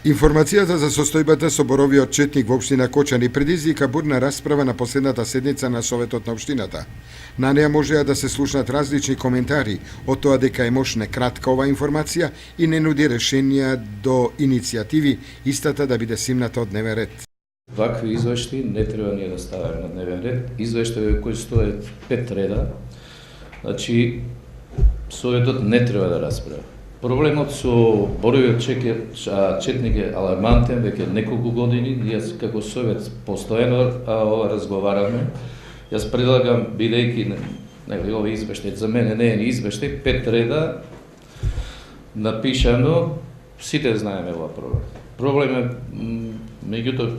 Информацијата за состојбата со боровиот четник во општина Кочани предизвика бурна расправа на последната седница на Советот на општината. На неа можеа да се слушнат различни коментари од тоа дека е можна кратка оваа информација и не нуди решенија до иницијативи истата да биде симната од дневен ред. Вакви извештаи не треба ние да ставаме на дневен ред. Извештаи кои стојат 5 реда, значи Советот не треба да расправа. Проблемот со боровиот четник е алармантен веќе неколку години. Ние како Совет постојано разговараме. Јас предлагам, бидејќи овој извештај за мене не е ни извештај, 5 реда напишано, сите знаеме овој проблем.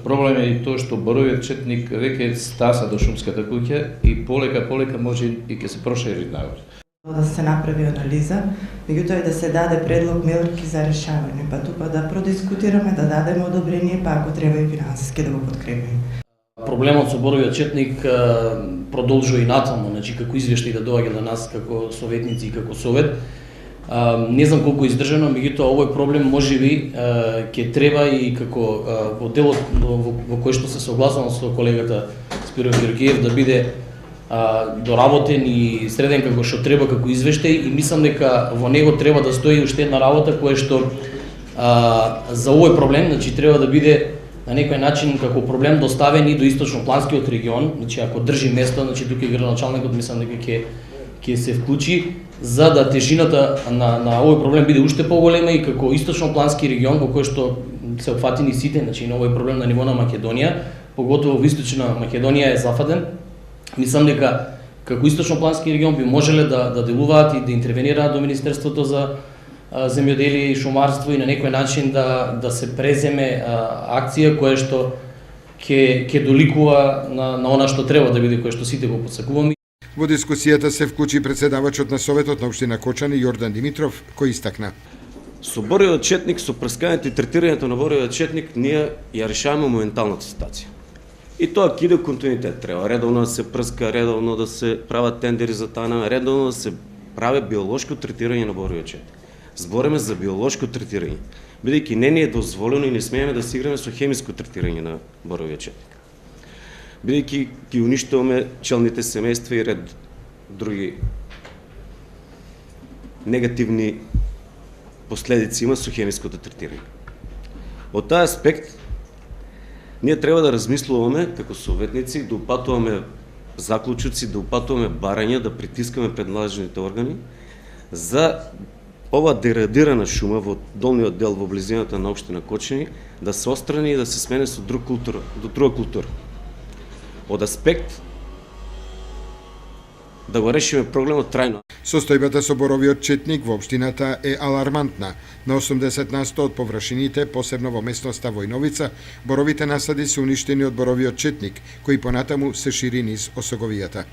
Проблем е и тоа што боровиот четник веќе стаса до шумската куќа и полека може и ќе се прошири нагоре. Да се направи анализа, меѓутоа и да се даде предлог мерки за решавање, па тупа да продискутираме, да дадеме одобрение, па ако треба и финансиски да го подкрепиме. Проблемот со боровиот четник продолжува и натаму, значи како извештај да доаѓа до нас како советници и како Совет. Не знам колку издржано, меѓутоа овој проблем можеби ќе треба и како во делот во кој што се согласувам со колегата Спиро Георгиев да биде доработен и среден како што треба како извештај, и мислам дека во него треба да стои уште една работа која што за овој проблем, значи треба да биде на некој начин како проблем доставен и до источнопланскиот регион, значи ако држи место, значи тука и градоначалникот мислам дека ќе се вклучи за да тежината на овој проблем биде уште поголема и како источноплански регион во кој што се опфатени сите, значи на овој проблем на ниво на Македонија, поготово во источна Македонија е зафатен. Мислам дека како источноплански регион би можеле да делуваат и да интервенираат до Министерството за земјоделие и шумарство и на некој начин да се преземе акција која што ќе доликува на она што треба да биде, кој што сите го подсакуваме. Во дискусијата се вклучи претседавачот на Советот на општина Кочани Јордан Димитров, кој истакна: со боровиот четник, со прскањето и третирањето на боровиот четник, ние ја решаваме моменталната ситуација. И тоа ќе иде континуитет. Треба редовно да се прска, редовно да се прават тендери за тана, редовно да се прави биолошко третирање на боровиот четник. Збориме за биолошко третирање, бидејќи не ни е дозволено и не смееме да се играме со хемиско третирање на боровиот четник. Бидејќи ги уништуваме пчелните семејства и ред други негативни последици има со хемиското третирање. Од тај аспект, ние треба да размислуваме како советници, да упатуваме заклучоци, да упатуваме барања, да притискаме пред надлежните органи за ова деградирана шума во долниот дел во близината на општина Кочани да се отстрани и да се смени со друга култура. Од аспект да го решиме проблемот трајно. Состојбата со боровиот четник во општината е алармантна. На 80% од површините, посебно во местноста Војновица, боровите насади се уништени од боровиот четник, кој понатаму се шири низ осоговијата.